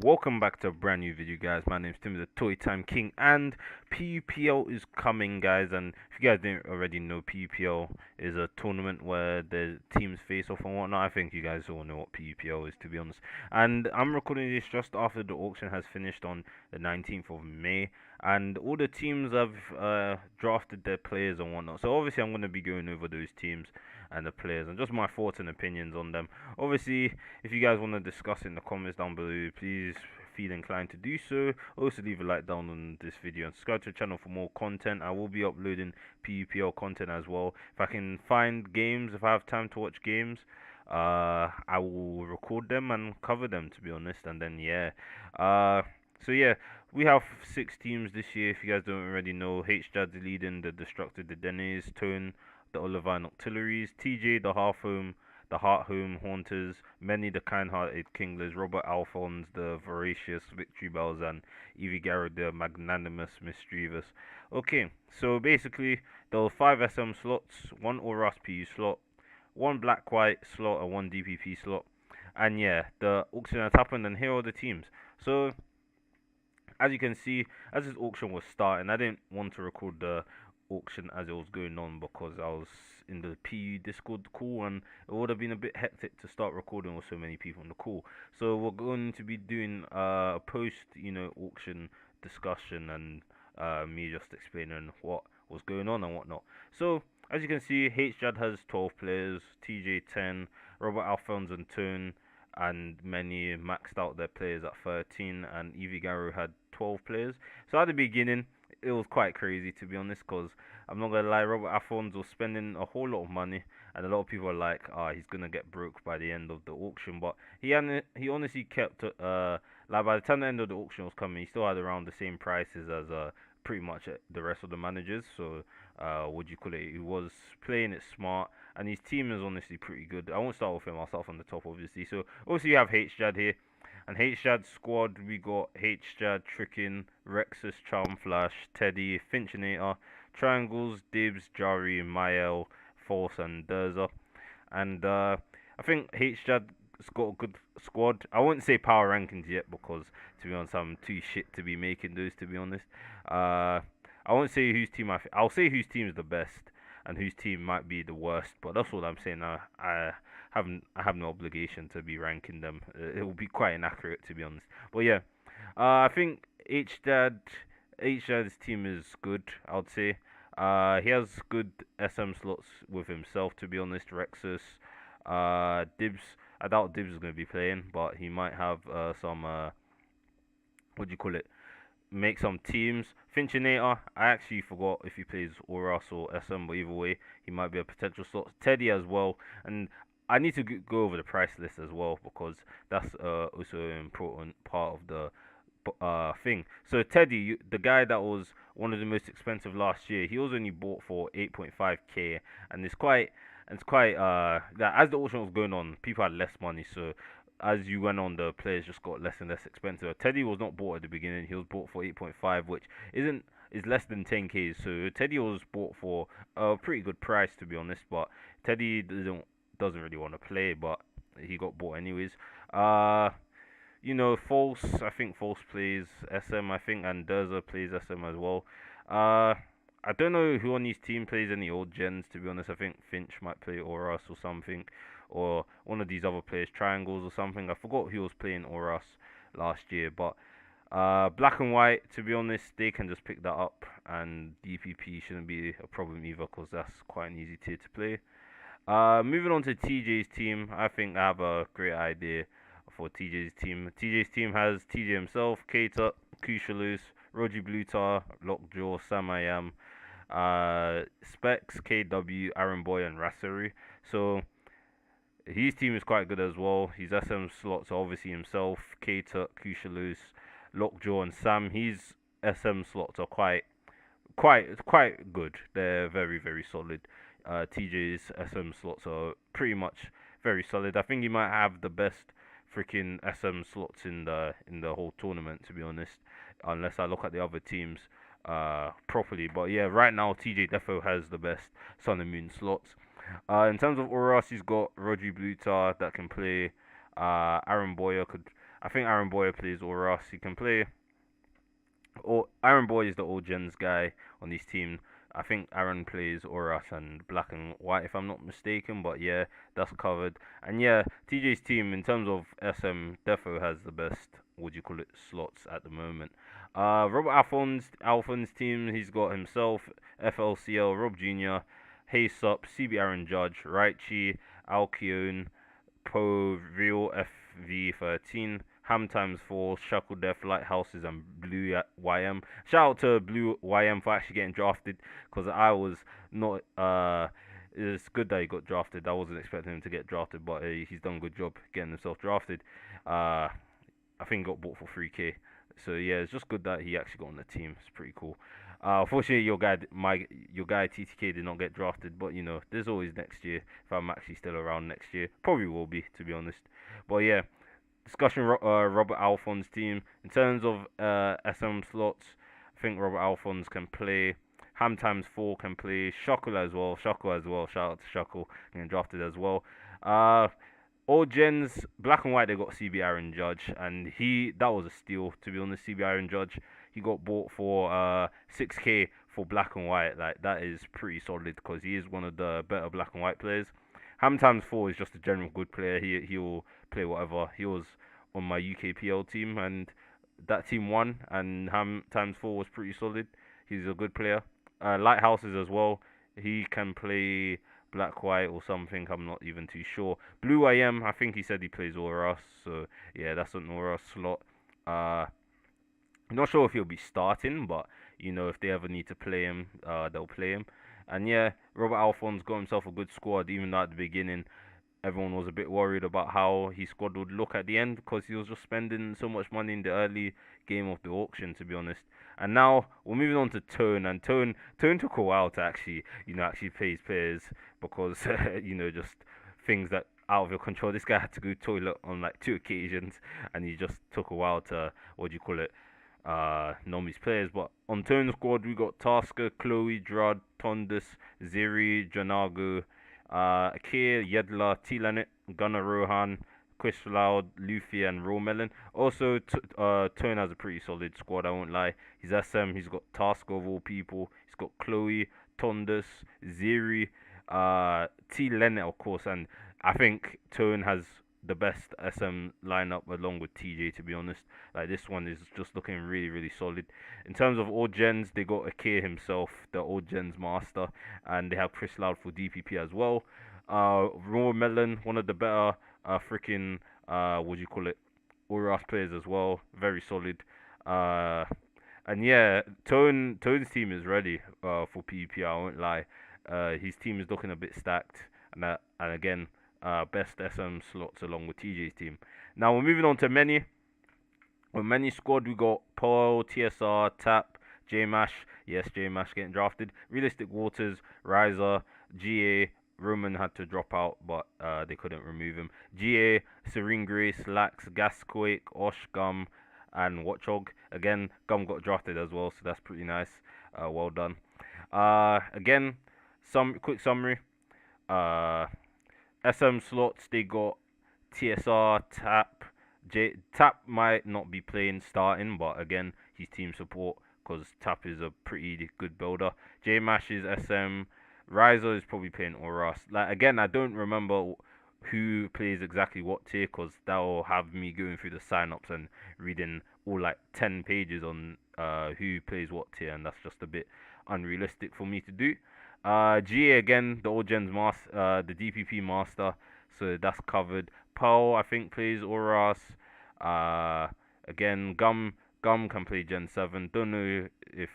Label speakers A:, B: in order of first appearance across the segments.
A: Welcome back to a brand new video, guys. My name's Tim, the Toy Time King, and PUPL is coming, guys. And if you guys didn't already know, PUPL is a tournament where the teams face off and whatnot. I think you guys all know what PUPL is, to be honest. And I'm recording this just after the auction has finished on the 19th of May, and all the teams have drafted their players and whatnot. So obviously, I'm going to be going over those teams and the players and just my thoughts and opinions on them. Obviously, if you guys want to discuss in the comments down below, please feel inclined to do so. Also, leave a like down on this video and subscribe to the channel for more content. I will be uploading PUPL content as well. If I can find games, if I have time to watch games, I will record them and cover them, to be honest. And then yeah, so yeah, we have 6 teams this year. If you guys don't already know, HJad's leading the Destructor, the Dennis, Tone, the Olivine Auxiliaries, TJ, the Half Home, the Heart Home Haunters, Many the Kind-Hearted Kinglers, Robert Alphonse, the Voracious Victory Bells, and Evie Garrett, the Magnanimous Mischievous. Okay, so basically, there were 5 SM slots, 1 Oras PU slot, 1 Black White slot, and 1 DPP slot. And yeah, the auction has happened, and here are the teams. So, as you can see, as this auction was starting, I didn't want to record the auction as it was going on because I was in the PU Discord call and it would have been a bit hectic to start recording with so many people on the call. So we're going to be doing a post, auction discussion and me just explaining what was going on and whatnot. So as you can see, HJad has 12 players, TJ 10, Robert Alphonse and Tone and Many maxed out their players at 13, and Evie Garu had 12 players. So at the beginning, it was quite crazy, to be honest, because I'm not gonna lie, Robert Alphonse was spending a whole lot of money, and a lot of people are like, he's gonna get broke by the end of the auction. But he honestly kept like by the time the end of the auction was coming, he still had around the same prices as pretty much the rest of the managers. So what do you call it? He was playing it smart, and his team is honestly pretty good. I won't start with him. I'll start from the top, obviously. So obviously you have HJad here. And HJad squad, we got HJad, Trickin, Rexus, Charmflash, Teddy, Finchinator, Triangles, Dibs, Jari, Mael, Force, and Durza. And I think HJad's got a good squad. I wouldn't say power rankings yet because, to be honest, I'm too shit to be making those, to be honest. I won't say whose team I'll say whose team is the best and whose team might be the worst, but that's what I'm saying. I have no obligation to be ranking them. It will be quite inaccurate, to be honest. But yeah, I think HDad's team is good. I'd say. He has good SM slots with himself. To be honest, Rexus, Dibs. I doubt Dibs is going to be playing, but he might have some. What do you call it? Make some teams. Finchinator, I actually forgot if he plays Oras or SM, but either way, he might be a potential slot. Teddy as well, and I need to go over the price list as well because that's also an important part of the thing. So Teddy, the guy that was one of the most expensive last year, he was only bought for 8.5k, and it's quite that as the auction was going on, people had less money, so as you went on, the players just got less and less expensive. Teddy was not bought at the beginning; he was bought for 8.5, which isn't is less than 10k. So Teddy was bought for a pretty good price, to be honest. But Teddy doesn't really want to play, but he got bought anyways. Uh, False. I think False plays SM. I think and Durza plays SM as well. I don't know who on his team plays any old gens. To be honest, I think Finch might play Oras or something, or one of these other players, Triangles or something. I forgot who was playing Oras last year, but Black and White. To be honest, they can just pick that up, and DPP shouldn't be a problem either, because that's quite an easy tier to play. Moving on to TJ's team, I think I have a great idea for TJ's team. TJ's team has TJ himself, Keita, Kushalus, Roger Blutar, Lockjaw, Samayam, Specs, KW, Aaron Boy, and Rasseru. So his team is quite good as well. His SM slots are obviously himself, Keita, Kushalus, Lockjaw, and Sam. His SM slots are quite good. They're very very solid. TJ's SM slots are pretty much very solid. I think he might have the best freaking SM slots in the whole tournament, to be honest, unless I look at the other teams properly. But yeah, right now TJ defo has the best Sun and Moon slots. In terms of Auras, he's got Roger Blutar that can play. Aaron Boyer could I think Aaron Boyer plays or us. He can play. Or Aaron Boy is the old gens guy on this team. I think Aaron plays Oras and Black and White if I'm not mistaken, but yeah, that's covered. And yeah, TJ's team in terms of SM defo has the best what do you call it slots at the moment. Robert Alphon's team, he's got himself, FLCL, Rob Jr., Haysup, CB Aaron Judge, Raichi, Alkion, Po Real FV13, Ham times 4, Shuckle Death, Lighthouses, and Blue YM. Shout out to Blue YM for actually getting drafted because I was not. It's good that he got drafted. I wasn't expecting him to get drafted, but he's done a good job getting himself drafted. I think he got bought for 3K. So yeah, it's just good that he actually got on the team. It's pretty cool. Unfortunately, your guy TTK did not get drafted, but you know, there's always next year. If I'm actually still around next year, probably will be to be honest. But yeah, discussion. Robert Alphon's team in terms of SM slots. I think Robert Alphon's can play. Ham times 4 can play. Shuckle as well. Shuckle as well. Shout out to Shuckle getting drafted as well. All gens, Black and White, they got CB Aaron Judge, and that was a steal to be honest. CB Aaron Judge, he got bought for 6K for Black and White. Like that is pretty solid because he is one of the better Black and White players. Ham times 4 is just a general good player. He'll play whatever. He was on my UKPL team, and that team won. And Ham times 4 was pretty solid. He's a good player. Lighthouses as well. He can play Black White or something. I'm not even too sure. Blue IM, I think he said he plays Aura, so yeah, that's an Aura slot. I'm not sure if he'll be starting, but you know if they ever need to play him, they'll play him. And yeah, Robert Alphonse got himself a good squad, even though at the beginning everyone was a bit worried about how his squad would look at the end because he was just spending so much money in the early game of the auction, to be honest. And now we're moving on to Tone, and Tone took a while to actually pay his players because just things that out of your control. This guy had to go toilet on like 2 occasions, and he just took a while to what do you call it nom his players. But on Tone squad we got Tasker, Chloe, Drud, Tondus, Ziri, Janago, Akir, Yedla, Tilanet, Gunnar Rohan, Chris Loud, Luffy, and Romelin. Also, Tone has a pretty solid squad, I won't lie. He's SM, he's got Tasker of all people, he's got Chloe, Tondus, Ziri, T Lenet, of course, and I think Tone has the best SM lineup along with TJ, to be honest. Like, this one is just looking really, really solid. In terms of all gens, they got Akir himself, the all gens master, and they have Chris Loud for DPP as well. Raw Melon, one of the better freaking what do you call it, Uras players as well, very solid. And yeah, Tone's team is ready for PUPL. I won't lie. His team is looking a bit stacked, and again, best SM slots along with TJ's team. Now we're moving on to many. With many squad, we got Paul, TSR, Tap, J-Mash. Yes, J-Mash getting drafted. Realistic Waters, Riser, GA. Roman had to drop out, but they couldn't remove him. GA, Serene Grace, Lax, Gasquake, Osh, Gum, and Watchog. Again, Gum got drafted as well, so that's pretty nice. Well done. Again, some quick summary. SM slots, they got TSR, Tap. Tap might not be playing starting, but again, he's team support because Tap is a pretty good builder. J Mash is SM. Riser is probably playing Oras. Like again, I don't remember who plays exactly what tier because that will have me going through the sign-ups and reading all like 10 pages on who plays what tier, and that's just a bit unrealistic for me to do. GA again, the old gens master, the DPP master, so that's covered. Paul, I think, plays Oras. Again, Gum can play Gen 7. Don't know if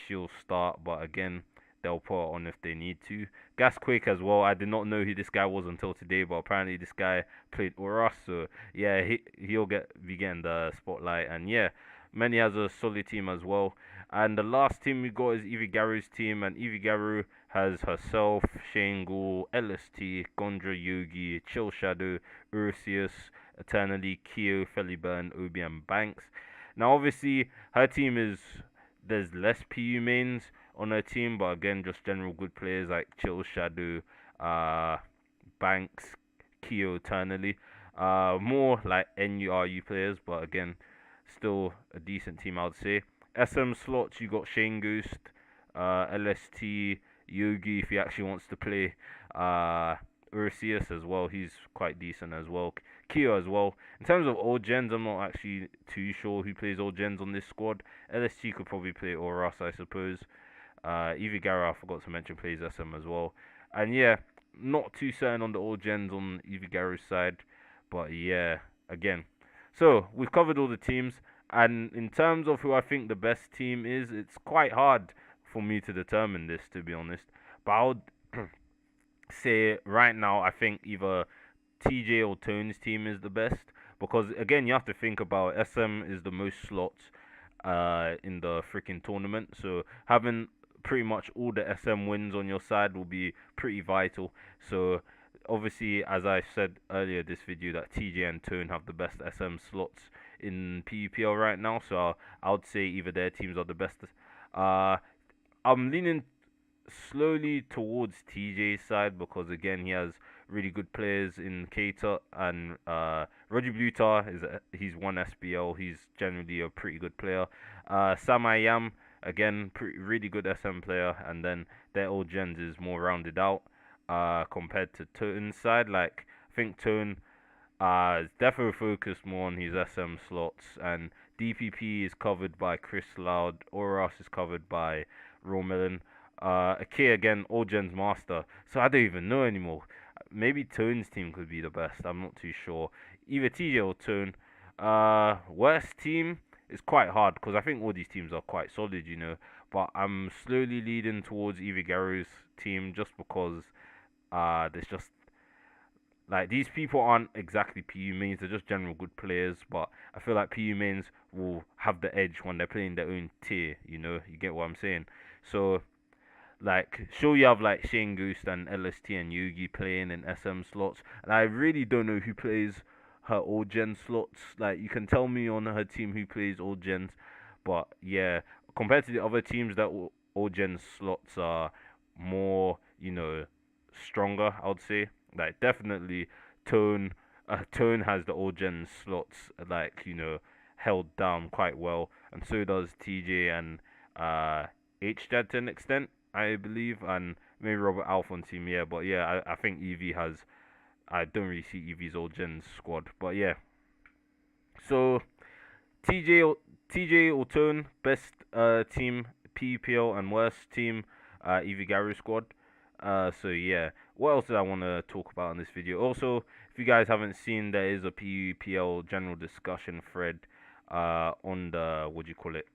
A: she'll start, but again, they'll put her on if they need to. Gasquake as well. I did not know who this guy was until today, but apparently this guy played Oras, so yeah, he'll be getting the spotlight. And yeah, Many has a solid team as well. And the last team we got is Evie Garu's team, and Evie Garu has herself, Shane Ghoul, LST, Gondra Yogi, Chill Shadow, Ursius, Eternally, Kyo, Feliburn, Obi, and Banks. Now, obviously, her team there's less PU mains on her team, but again, just general good players like Chill Shadow, Banks, Kyo, Eternally. More like NURU players, but again, still a decent team, I would say. SM slots, you got Shane Ghost, LST, Yogi if he actually wants to play. Ursius as well, he's quite decent as well. Kia as well. In terms of old gens, I'm not actually too sure who plays old gens on this squad. LST could probably play Oras, I suppose. Evie Gara, I forgot to mention, plays SM as well. And yeah, not too certain on the old gens on Evie Gara's side. But yeah, again. So, we've covered all the teams. And in terms of who I think the best team is, it's quite hard for me to determine this, to be honest. But I would say right now, I think either TJ or Tone's team is the best. Because again, you have to think about SM is the most slots in the freaking tournament. So having pretty much all the SM wins on your side will be pretty vital. So obviously, as I said earlier this video, that TJ and Tone have the best SM slots in PUPL right now. So I would say either their teams are the best. Uh, I'm leaning slowly towards TJ's side because again he has really good players in Keita and Roger Blutar he's won SBL. He's generally a pretty good player. Samayam again really good SM player, and then their old gens is more rounded out compared to Toten's side. Like I think Tone is definitely focused more on his SM slots, and DPP is covered by Chris Loud. Oras is covered by Romelin. Ake again, all gens master. So I don't even know anymore. Maybe Tone's team could be the best. I'm not too sure. Either TJ or Tone. Worst team is quite hard because I think all these teams are quite solid, you know. But I'm slowly leading towards Garu's team just because there's just like these people aren't exactly PU mains, they're just general good players, but I feel like PU mains will have the edge when they're playing their own tier, you know, you get what I'm saying. So like, sure, you have like Shane Ghost and LST and Yugi playing in SM slots, and I really don't know who plays her old gen slots. Like, you can tell me on her team who plays old gens, but yeah, compared to the other teams, that old gen slots are more, you know, stronger. I would say, like, definitely Tone. Tone has the old gen slots, like you know, held down quite well, and so does TJ and HJ to an extent. I believe, and maybe Robert Alf on team, yeah. But yeah, I think Evie has. I don't really see Evie's old gen squad, but yeah. So TJ or Tone, best team PPL, and worst team Evie Garu squad. So yeah, what else did I want to talk about in this video? Also, if you guys haven't seen, there is a PUPL general discussion thread on the what do you call it?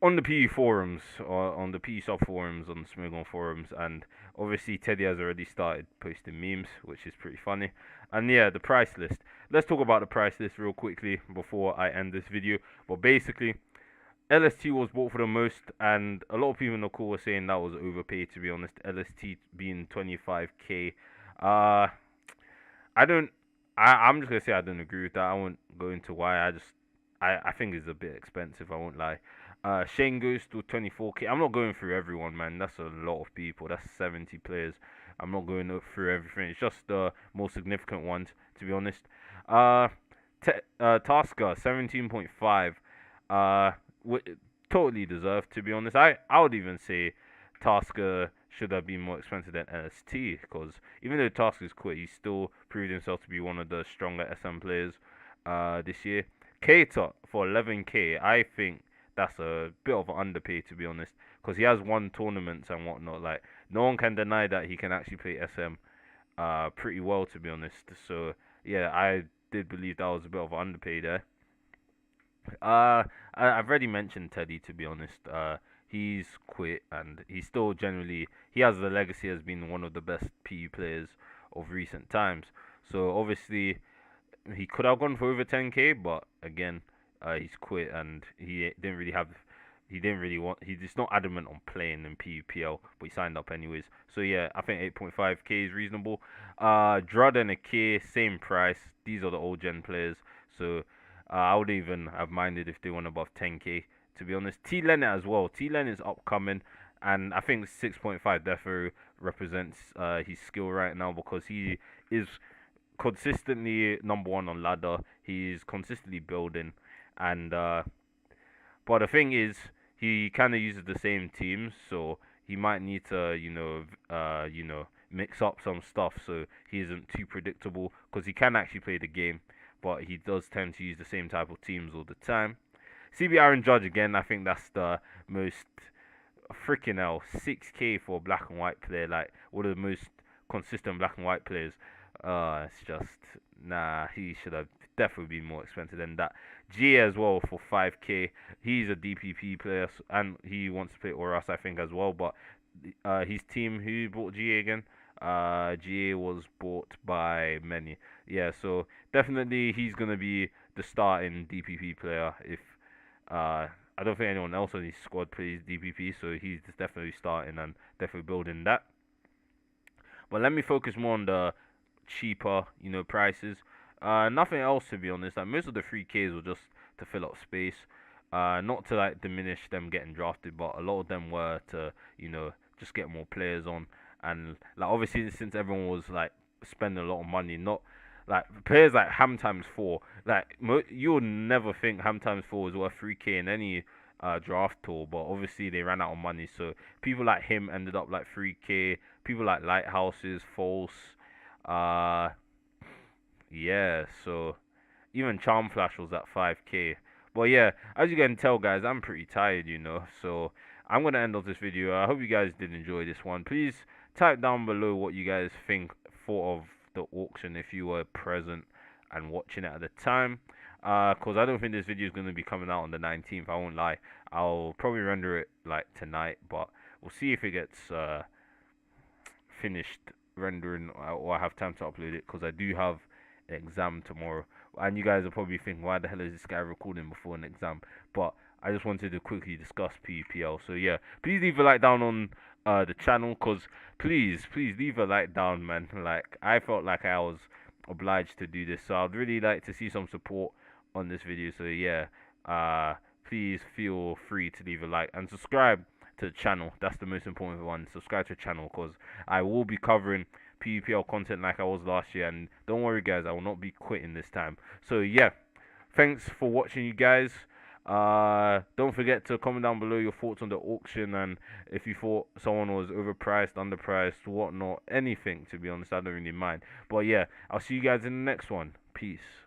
A: On the PE forums or on the PE sub forums on the Smogon forums, and obviously Teddy has already started posting memes, which is pretty funny. And yeah, the price list. Let's talk about the price list real quickly before I end this video. But basically, LST was bought for the most, and a lot of people in the call were saying that was overpaid. To be honest, LST being 25k. Uh, I don't. I'm just gonna say I don't agree with that. I won't go into why. I think it's a bit expensive. I won't lie. Shane goes to 24k. I'm not going through everyone, man. That's a lot of people. That's 70 players. I'm not going through everything. It's just the most significant ones, to be honest. Uh, Tasker 17.5. Uh, totally deserved, to be honest. I would even say Tasker should have been more expensive than NST because even though Tasker's quit, he's still proved himself to be one of the stronger SM players this year. Keita for 11k, I think that's a bit of an underpay, to be honest, because he has won tournaments and whatnot. Like, no one can deny that he can actually play SM pretty well, to be honest. So yeah, I did believe that was a bit of an underpay there. I've already mentioned Teddy, to be honest. He's quit, and he's still generally he has the legacy as being one of the best PE players of recent times. So obviously he could have gone for over 10k, but again, he's quit, and he didn't really want he's just not adamant on playing in PUPL, but he signed up anyways. So yeah, I think 8.5k is reasonable. Drud and Ake, same price. These are the old gen players, so I would even have minded if they went above 10k. To be honest, T Leonard as well. T Leonard is upcoming, and I think 6.5 definitely represents his skill right now because he is consistently number one on ladder. He's consistently building, and but the thing is, he kind of uses the same teams, so he might need to, mix up some stuff so he isn't too predictable. Because he can actually play the game, but he does tend to use the same type of teams all the time. CB Aaron Judge again. I think that's the most freaking hell. 6K for a black and white player, like one of the most consistent black and white players. It's just nah. He should have definitely been more expensive than that. G as well for 5K. He's a DPP player and he wants to play Oras, I think, as well. But his team, who bought GA again? GA was bought by many. Yeah, so definitely he's gonna be the starting DPP player. If I don't think anyone else on his squad plays DPP, so he's definitely starting and definitely building that. But let me focus more on the cheaper, prices. Nothing else to be honest. Like most of the 3Ks were just to fill up space. Not to like diminish them getting drafted, but a lot of them were to, just get more players on. And like obviously since everyone was like spending a lot of money, not like players like Ham times four. Like you would never think Ham times four is worth 3K in any draft tool, but obviously they ran out of money. So people like him ended up like 3K. People like Lighthouses, False. Uh, yeah, so even Charm Flash was at 5K. But yeah, as you can tell, guys, I'm pretty tired, So I'm gonna end off this video. I hope you guys did enjoy this one. Please type down below what you guys thought of the auction if you were present and watching it at the time. Cause I don't think this video is gonna be coming out on the 19th. I won't lie. I'll probably render it like tonight, but we'll see if it gets finished rendering or I have time to upload it because I do have an exam tomorrow. And you guys are probably thinking, why the hell is this guy recording before an exam? But I just wanted to quickly discuss PUPL. So yeah, please leave a like down on the channel, cause please leave a like down, man. Like I felt like I was obliged to do this, so I'd really like to see some support on this video. So yeah, please feel free to leave a like and subscribe to the channel. That's the most important one. Subscribe to the channel because I will be covering PUPL content like I was last year. And don't worry, guys, I will not be quitting this time. So yeah, thanks for watching, you guys. Don't forget to comment down below your thoughts on the auction and if you thought someone was overpriced, underpriced, whatnot, anything. To be honest, I don't really mind. But yeah, I'll see you guys in the next one. Peace.